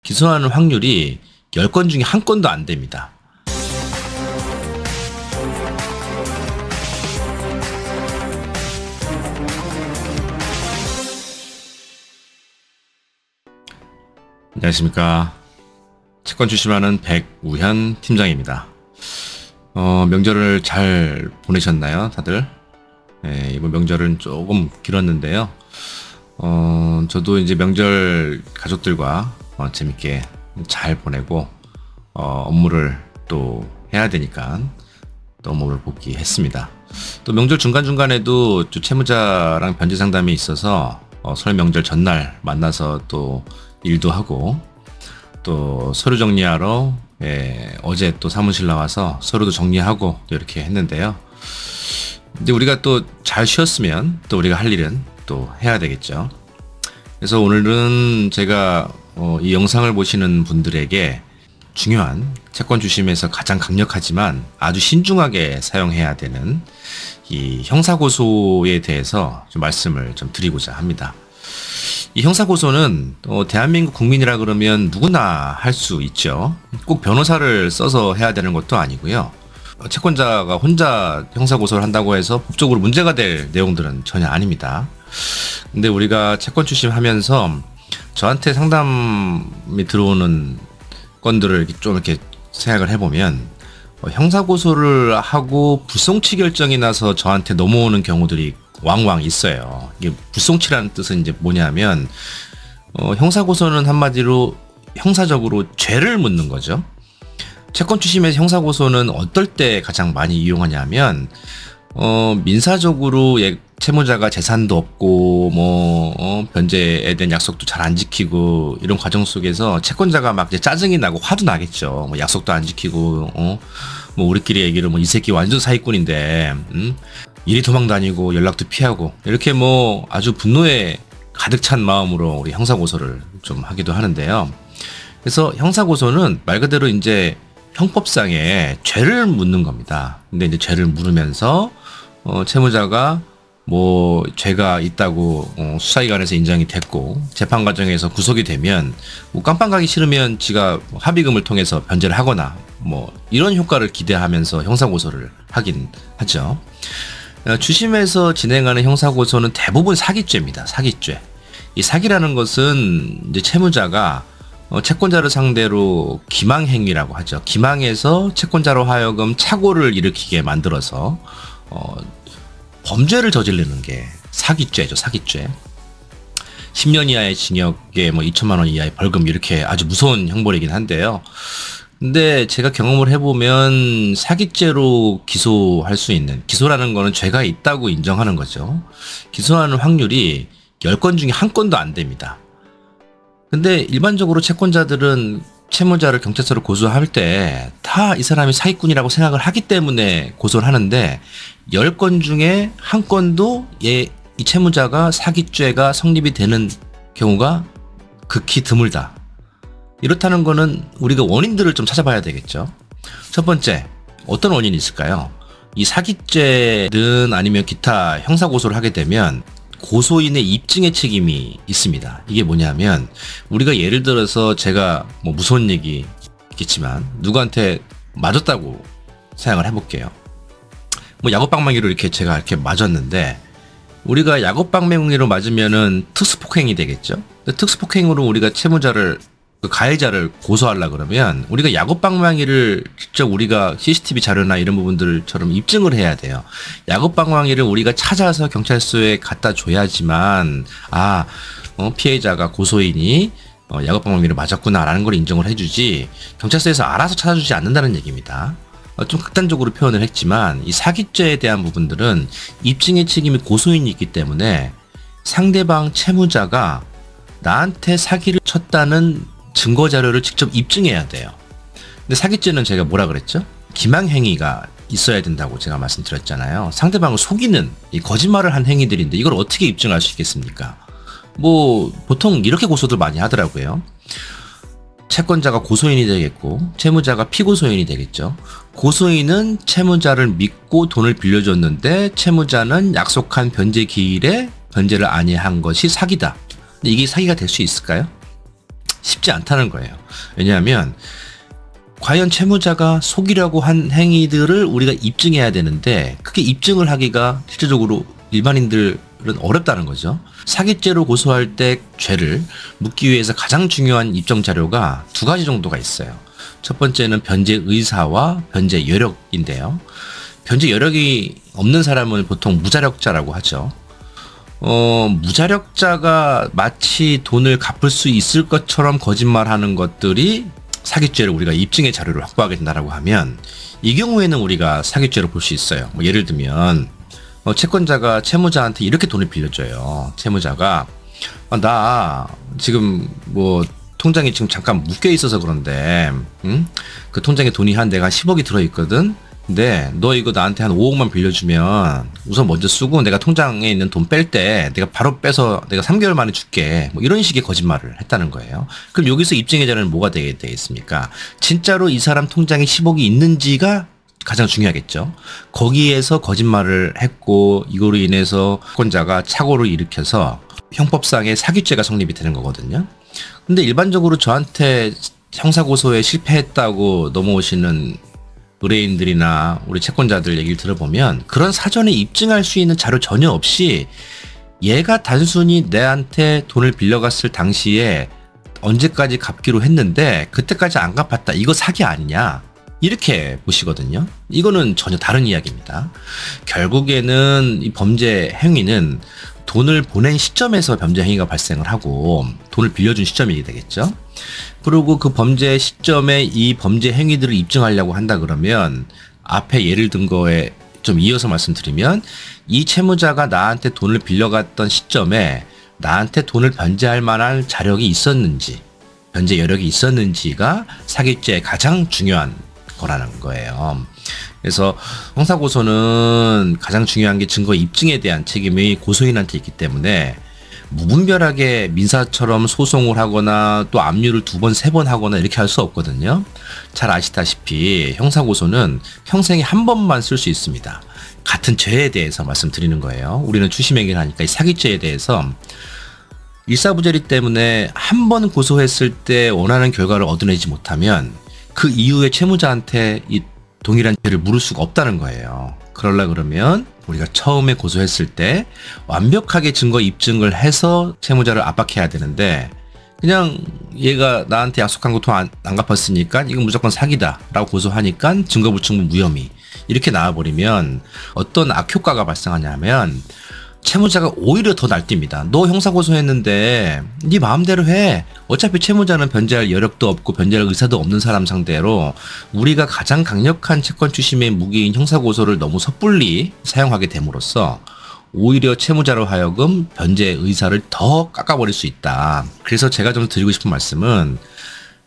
기소하는 확률이 10건 중에 1건도 안 됩니다. 안녕하십니까. 채권 추심하는 백우현 팀장입니다. 명절을 잘 보내셨나요, 다들? 네, 이번 명절은 조금 길었는데요. 저도 이제 명절 가족들과 재밌게 잘 보내고 업무를 또 해야 되니까 또 업무를 복귀했습니다. 또 명절 중간중간에도 또 채무자랑 변제 상담이 있어서 설 명절 전날 만나서 또 일도 하고 또 서류 정리하러 어제 또 사무실 나와서 서류도 정리하고 또 이렇게 했는데요. 근데 우리가 또 잘 쉬었으면 또 우리가 할 일은 또 해야 되겠죠. 그래서 오늘은 제가 이 영상을 보시는 분들에게 중요한 채권 추심에서 가장 강력하지만 아주 신중하게 사용해야 되는 이 형사고소에 대해서 좀 말씀을 좀 드리고자 합니다. 이 형사고소는 대한민국 국민이라 그러면 누구나 할 수 있죠. 꼭 변호사를 써서 해야 되는 것도 아니고요. 채권자가 혼자 형사고소를 한다고 해서 법적으로 문제가 될 내용들은 전혀 아닙니다. 근데 우리가 채권 추심하면서 저한테 상담이 들어오는 건들을 좀 이렇게 생각을 해보면 형사고소를 하고 불송치 결정이 나서 저한테 넘어오는 경우들이 왕왕 있어요. 이게 불송치라는 뜻은 이제 뭐냐면 형사고소는 한마디로 형사적으로 죄를 묻는 거죠. 채권 추심에서 형사고소는 어떨 때 가장 많이 이용하냐면 민사적으로 채무자가 재산도 없고 변제에 대한 약속도 잘 안 지키고 이런 과정 속에서 채권자가 막 이제 짜증이 나고 화도 나겠죠. 약속도 안 지키고 우리끼리 얘기를 이 새끼 완전 사기꾼인데 이리 도망 다니고 연락도 피하고 이렇게 아주 분노에 가득 찬 마음으로 우리 형사고소를 좀 하기도 하는데요. 그래서 형사고소는 말 그대로 이제 형법상의 죄를 묻는 겁니다. 근데 이제 죄를 물으면서 채무자가 죄가 있다고 수사기관에서 인정이 됐고 재판 과정에서 구속이 되면 깜빵 가기 싫으면 지가 합의금을 통해서 변제를 하거나 이런 효과를 기대하면서 형사고소를 하긴 하죠. 추심에서 진행하는 형사고소는 대부분 사기죄입니다. 사기죄. 이 사기라는 것은 이제 채무자가 채권자를 상대로 기망행위라고 하죠. 기망해서 채권자로 하여금 착오를 일으키게 만들어서 범죄를 저지르는 게 사기죄죠. 사기죄. 10년 이하의 징역에 2천만 원 이하의 벌금 이렇게 아주 무서운 형벌이긴 한데요. 근데 제가 경험을 해보면 사기죄로 기소할 수 있는, 기소라는 거는 죄가 있다고 인정하는 거죠. 기소하는 확률이 10건 중에 1건도 안 됩니다. 근데 일반적으로 채권자들은 채무자를 경찰서로 고소할 때 다 이 사람이 사기꾼이라고 생각을 하기 때문에 고소를 하는데 10건 중에 1건도 이 채무자가 사기죄가 성립이 되는 경우가 극히 드물다. 이렇다는 거는 우리가 원인들을 좀 찾아봐야 되겠죠. 첫 번째, 어떤 원인이 있을까요? 이 사기죄든 아니면 기타 형사고소를 하게 되면 고소인의 입증의 책임이 있습니다. 이게 뭐냐면 우리가 예를 들어서 제가 무서운 얘기 있겠지만 누구한테 맞았다고 생각을 해볼게요. 야구방망이로 제가 이렇게 맞았는데 우리가 야구방망이로 맞으면은 특수폭행이 되겠죠. 특수폭행으로 우리가 채무자를 가해자를 고소하려 그러면 우리가 야구방망이를 직접 우리가 CCTV 자료나 이런 부분들처럼 입증을 해야 돼요. 야구방망이를 우리가 찾아서 경찰서에 갖다 줘야지만 피해자가 고소인이 야구방망이를 맞았구나라는 걸 인정을 해주지 경찰서에서 알아서 찾아주지 않는다는 얘기입니다. 좀 극단적으로 표현을 했지만 이 사기죄에 대한 부분들은 입증의 책임이 고소인이 있기 때문에 상대방 채무자가 나한테 사기를 쳤다는 증거 자료를 직접 입증해야 돼요. 근데 사기죄는 제가 뭐라 그랬죠? 기망행위가 있어야 된다고 제가 말씀드렸잖아요. 상대방을 속이는 이 거짓말을 한 행위들인데 이걸 어떻게 입증할 수 있겠습니까? 보통 이렇게 고소들 많이 하더라고요. 채권자가 고소인이 되겠고 채무자가 피고소인이 되겠죠. 고소인은 채무자를 믿고 돈을 빌려줬는데 채무자는 약속한 변제 기일에 변제를 아니한 것이 사기다. 근데 이게 사기가 될 수 있을까요? 쉽지 않다는 거예요. 왜냐하면 과연 채무자가 속이려고 한 행위들을 우리가 입증해야 되는데 그게 입증을 하기가 실질적으로 일반인들은 어렵다는 거죠. 사기죄로 고소할 때 죄를 묻기 위해서 가장 중요한 입증 자료가 두 가지 정도가 있어요. 첫 번째는 변제 의사와 변제 여력인데요. 변제 여력이 없는 사람은 보통 무자력자라고 하죠. 무자력자가 마치 돈을 갚을 수 있을 것처럼 거짓말하는 것들이 사기죄를 우리가 입증의 자료를 확보하게 된다라고 하면 이 경우에는 우리가 사기죄로 볼 수 있어요. 뭐 예를 들면 채권자가 채무자한테 이렇게 돈을 빌려줘요. 채무자가 나 지금 뭐 통장에 지금 잠깐 묶여 있어서 그런데 그 통장에 돈이 내가 10억이 들어있거든. 근데 너 이거 나한테 한 5억만 빌려주면 우선 먼저 쓰고 내가 통장에 있는 돈 뺄 때 내가 바로 빼서 내가 3개월 만에 줄게. 뭐 이런 식의 거짓말을 했다는 거예요. 그럼 여기서 입증의 자료는 뭐가 되겠습니까? 진짜로 이 사람 통장에 10억이 있는지가 가장 중요하겠죠. 거기에서 거짓말을 했고 이거로 인해서 채권자가 착오를 일으켜서 형법상의 사기죄가 성립이 되는 거거든요. 근데 일반적으로 저한테 형사고소에 실패했다고 넘어오시는 의뢰인들이나 우리 채권자들 얘기를 들어보면 그런 사전에 입증할 수 있는 자료 전혀 없이 얘가 단순히 내한테 돈을 빌려갔을 당시에 언제까지 갚기로 했는데 그때까지 안 갚았다. 이거 사기 아니냐? 이렇게 보시거든요. 이거는 전혀 다른 이야기입니다. 결국에는 이 범죄 행위는 돈을 보낸 시점에서 범죄 행위가 발생을 하고 돈을 빌려준 시점이 되겠죠. 그리고 그 범죄 시점에 이 범죄 행위들을 입증하려고 한다 그러면 앞에 예를 든 거에 좀 이어서 말씀드리면 이 채무자가 나한테 돈을 빌려갔던 시점에 나한테 돈을 변제할 만한 자력이 있었는지, 변제 여력이 있었는지가 사기죄의 가장 중요한 거라는 거예요. 그래서 형사고소는 가장 중요한 게 증거 입증에 대한 책임이 고소인한테 있기 때문에 무분별하게 민사처럼 소송을 하거나 또 압류를 2번, 3번 하거나 이렇게 할 수 없거든요. 잘 아시다시피 형사고소는 평생에 한 번만 쓸 수 있습니다. 같은 죄에 대해서 말씀드리는 거예요. 우리는 추심행위를 하니까 이 사기죄에 대해서 일사부재리 때문에 한 번 고소했을 때 원하는 결과를 얻어내지 못하면 그 이후에 채무자한테 이 동일한 죄를 물을 수가 없다는 거예요. 그러려고 그러면 우리가 처음에 고소했을 때 완벽하게 증거 입증을 해서 채무자를 압박해야 되는데 그냥 얘가 나한테 약속한 거 돈 안 갚았으니까 이건 무조건 사기다 라고 고소하니까 증거불충분 무혐의 이렇게 나와버리면 어떤 악효과가 발생하냐면 채무자가 오히려 더 날뜁니다. 너 형사고소했는데 네 마음대로 해. 어차피 채무자는 변제할 여력도 없고 변제할 의사도 없는 사람 상대로 우리가 가장 강력한 채권 추심의 무기인 형사고소를 너무 섣불리 사용하게 됨으로써 오히려 채무자로 하여금 변제 의사를 더 깎아버릴 수 있다. 그래서 제가 좀 드리고 싶은 말씀은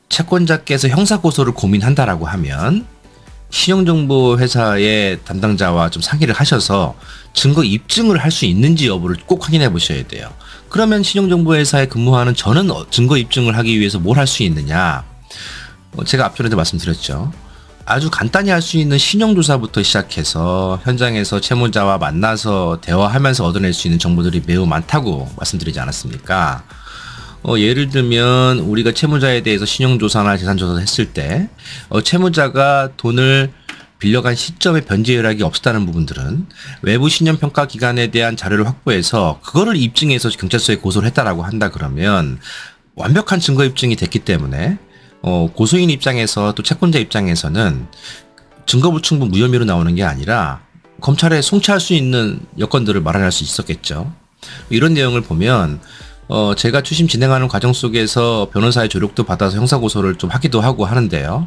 채권자께서 형사고소를 고민한다라고 하면 신용정보회사의 담당자와 좀 상의를 하셔서 증거 입증을 할 수 있는지 여부를 꼭 확인해 보셔야 돼요. 그러면 신용정보회사에 근무하는 저는 증거 입증을 하기 위해서 뭘 할 수 있느냐? 제가 앞전에도 말씀드렸죠. 아주 간단히 할 수 있는 신용조사부터 시작해서 현장에서 채무자와 만나서 대화하면서 얻어낼 수 있는 정보들이 매우 많다고 말씀드리지 않았습니까? 예를 들면 우리가 채무자에 대해서 신용조사나 재산조사를 했을 때 채무자가 돈을 빌려간 시점에 변제 여력이 없었다는 부분들은 외부 신용평가기관에 대한 자료를 확보해서 그거를 입증해서 경찰서에 고소를 했다라고 한다 그러면 완벽한 증거 입증이 됐기 때문에 고소인 입장에서 또 채권자 입장에서는 증거불충분 무혐의로 나오는 게 아니라 검찰에 송치할 수 있는 여건들을 마련할 수 있었겠죠. 이런 내용을 보면 제가 추심 진행하는 과정 속에서 변호사의 조력도 받아서 형사고소를 좀 하기도 하고 하는데요.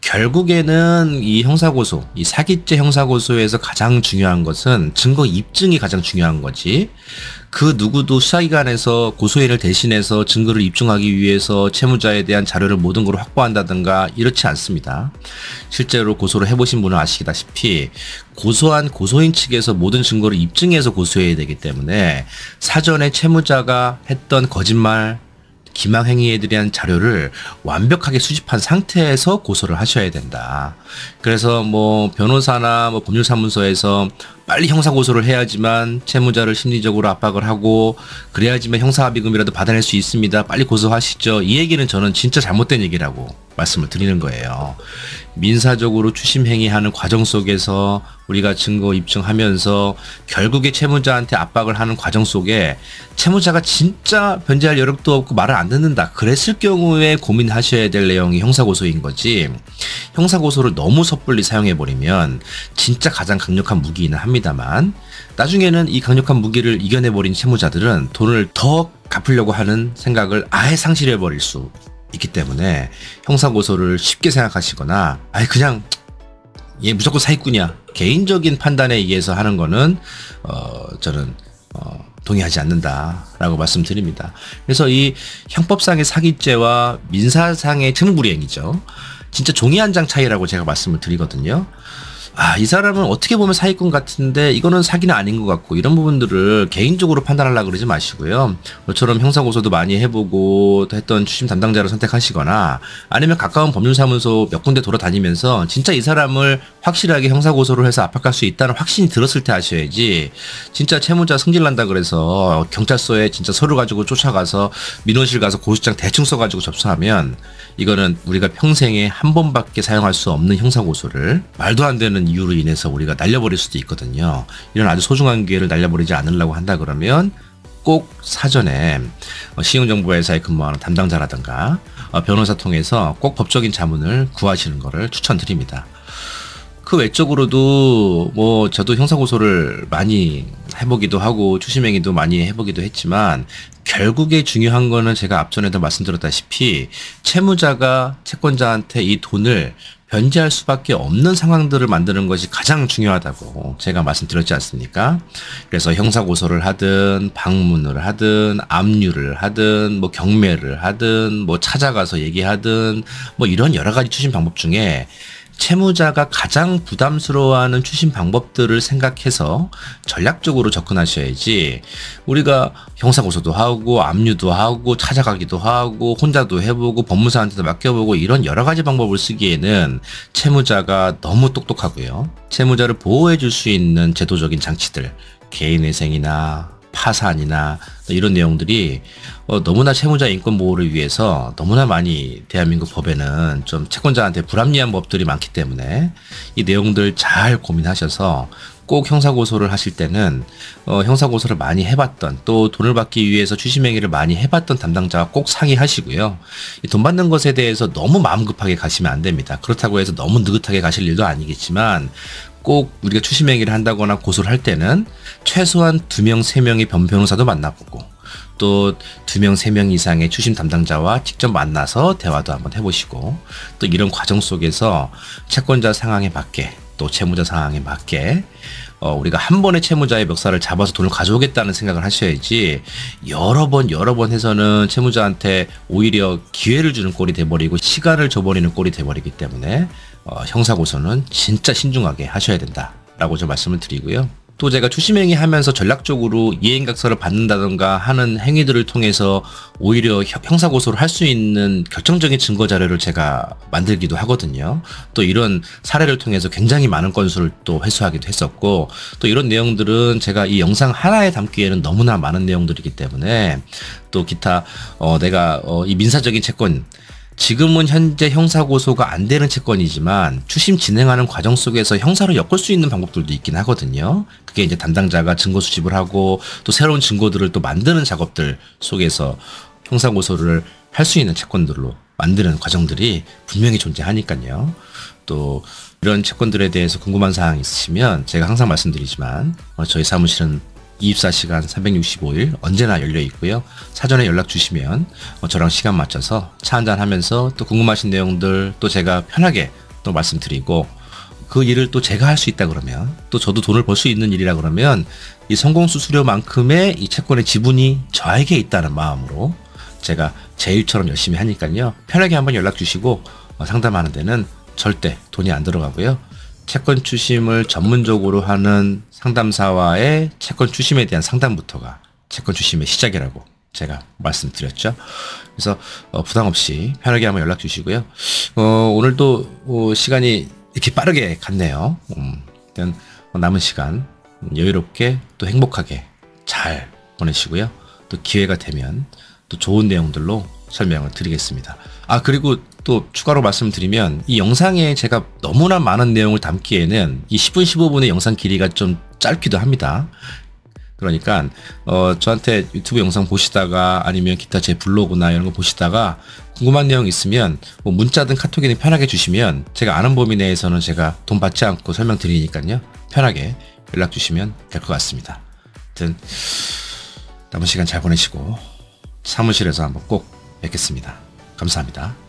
결국에는 이 형사고소, 이 사기죄 형사고소에서 가장 중요한 것은 증거 입증이 가장 중요한 거지. 그 누구도 수사기관에서 고소인을 대신해서 증거를 입증하기 위해서 채무자에 대한 자료를 모든 걸 확보한다든가 이렇지 않습니다. 실제로 고소를 해보신 분은 아시다시피 고소한 고소인 측에서 모든 증거를 입증해서 고소해야 되기 때문에 사전에 채무자가 했던 거짓말, 기망행위에 대한 자료를 완벽하게 수집한 상태에서 고소를 하셔야 된다. 그래서 뭐 변호사나 뭐 법률사무소에서 빨리 형사고소를 해야지만 채무자를 심리적으로 압박을 하고 그래야지만 형사합의금이라도 받아낼 수 있습니다. 빨리 고소하시죠. 이 얘기는 저는 진짜 잘못된 얘기라고 말씀을 드리는 거예요. 민사적으로 추심행위하는 과정 속에서 우리가 증거 입증하면서 결국에 채무자한테 압박을 하는 과정 속에 채무자가 진짜 변제할 여력도 없고 말을 안 듣는다. 그랬을 경우에 고민하셔야 될 내용이 형사고소인 거지. 형사고소를 너무 섣불리 사용해버리면 진짜 가장 강력한 무기이긴 합니다만 나중에는 이 강력한 무기를 이겨내버린 채무자들은 돈을 더 갚으려고 하는 생각을 아예 상실해버릴 수 있기 때문에 형사고소를 쉽게 생각하시거나 아예 그냥 얘 무조건 사기꾼이야 개인적인 판단에 의해서 하는 거는 저는 동의하지 않는다라고 말씀드립니다. 그래서 이 형법상의 사기죄와 민사상의 채무불이행이죠. 진짜 종이 한 장 차이라고 제가 말씀을 드리거든요. 이 사람은 어떻게 보면 사기꾼 같은데 이거는 사기는 아닌 것 같고 이런 부분들을 개인적으로 판단하려고 그러지 마시고요. 저처럼 형사고소도 많이 해보고 했던 추심 담당자를 선택하시거나 아니면 가까운 법률사무소 몇 군데 돌아다니면서 진짜 이 사람을 확실하게 형사고소를 해서 압박할 수 있다는 확신이 들었을 때 하셔야지 진짜 채무자 승질난다 그래서 경찰서에 진짜 서류 가지고 쫓아가서 민원실 가서 고소장 대충 써가지고 접수하면 이거는 우리가 평생에 한 번밖에 사용할 수 없는 형사고소를 말도 안 되는 이유로 인해서 우리가 날려버릴 수도 있거든요. 이런 아주 소중한 기회를 날려버리지 않으려고 한다 그러면 꼭 사전에 신용정보회사에 근무하는 담당자라든가 변호사 통해서 꼭 법적인 자문을 구하시는 것을 추천드립니다. 그 외적으로도 뭐 저도 형사고소를 많이 해보기도 하고 추심행위도 많이 해보기도 했지만 결국에 중요한 거는 제가 앞전에도 말씀드렸다시피 채무자가 채권자한테 이 돈을 변제할 수밖에 없는 상황들을 만드는 것이 가장 중요하다고 제가 말씀드렸지 않습니까? 그래서 형사고소를 하든 방문을 하든 압류를 하든 뭐 경매를 하든 뭐 찾아가서 얘기하든 뭐 이런 여러 가지 추심 방법 중에 채무자가 가장 부담스러워하는 추심 방법들을 생각해서 전략적으로 접근하셔야지 우리가 형사고소도 하고 압류도 하고 찾아가기도 하고 혼자도 해보고 법무사한테도 맡겨보고 이런 여러 가지 방법을 쓰기에는 채무자가 너무 똑똑하고요. 채무자를 보호해 줄 수 있는 제도적인 장치들 개인회생이나 파산이나 이런 내용들이 너무나 채무자 인권 보호를 위해서 너무나 많이 대한민국 법에는 좀 채권자한테 불합리한 법들이 많기 때문에 이 내용들 잘 고민하셔서 꼭 형사고소를 하실 때는 형사고소를 많이 해봤던 또 돈을 받기 위해서 추심행위를 많이 해봤던 담당자와 꼭 상의하시고요. 이 돈 받는 것에 대해서 너무 마음 급하게 가시면 안 됩니다. 그렇다고 해서 너무 느긋하게 가실 일도 아니겠지만 꼭 우리가 추심행위를 한다거나 고소를 할 때는 최소한 2명, 3명의 변호사도 만나보고 또 2명, 3명 이상의 추심 담당자와 직접 만나서 대화도 한번 해보시고 또 이런 과정 속에서 채권자 상황에 맞게 또 채무자 상황에 맞게 우리가 한 번의 채무자의 멱살을 잡아서 돈을 가져오겠다는 생각을 하셔야지 여러 번 해서는 채무자한테 오히려 기회를 주는 꼴이 돼버리고 시간을 줘버리는 꼴이 돼버리기 때문에 형사고소는 진짜 신중하게 하셔야 된다라고 좀 말씀을 드리고요. 또 제가 추심행위 하면서 전략적으로 이행각서를 받는다던가 하는 행위들을 통해서 오히려 형사고소를 할 수 있는 결정적인 증거 자료를 제가 만들기도 하거든요. 또 이런 사례를 통해서 굉장히 많은 건수를 또 회수하기도 했었고 또 이런 내용들은 제가 이 영상 하나에 담기에는 너무나 많은 내용들이기 때문에 또 기타 내가 이 민사적인 채권 지금은 현재 형사고소가 안 되는 채권이지만 추심 진행하는 과정 속에서 형사로 엮을 수 있는 방법들도 있긴 하거든요. 그게 이제 담당자가 증거 수집을 하고 또 새로운 증거들을 또 만드는 작업들 속에서 형사고소를 할 수 있는 채권들로 만드는 과정들이 분명히 존재하니까요. 또 이런 채권들에 대해서 궁금한 사항 있으시면 제가 항상 말씀드리지만 저희 사무실은 24시간 365일 언제나 열려 있고요. 사전에 연락 주시면 저랑 시간 맞춰서 차 한잔 하면서 또 궁금하신 내용들 또 제가 편하게 또 말씀드리고 그 일을 또 제가 할 수 있다 그러면 또 저도 돈을 벌 수 있는 일이라 그러면 이 성공수수료만큼의 이 채권의 지분이 저에게 있다는 마음으로 제가 제 일처럼 열심히 하니까요. 편하게 한번 연락 주시고 상담하는 데는 절대 돈이 안 들어가고요. 채권 추심을 전문적으로 하는 상담사와의 채권 추심에 대한 상담부터가 채권 추심의 시작이라고 제가 말씀드렸죠. 그래서 부담 없이 편하게 한번 연락 주시고요. 오늘도 시간이 이렇게 빠르게 갔네요. 일단 남은 시간 여유롭게 또 행복하게 잘 보내시고요. 또 기회가 되면 또 좋은 내용들로 설명을 드리겠습니다. 그리고 또 추가로 말씀드리면 이 영상에 제가 너무나 많은 내용을 담기에는 이 10분 15분의 영상 길이가 좀 짧기도 합니다. 그러니까 저한테 유튜브 영상 보시다가 아니면 기타 제 블로그나 이런 거 보시다가 궁금한 내용 있으면 뭐 문자든 카톡이든 편하게 주시면 제가 아는 범위 내에서는 제가 돈 받지 않고 설명드리니까요. 편하게 연락 주시면 될 것 같습니다. 하여튼 남은 시간 잘 보내시고 사무실에서 한번 꼭 뵙겠습니다. 감사합니다.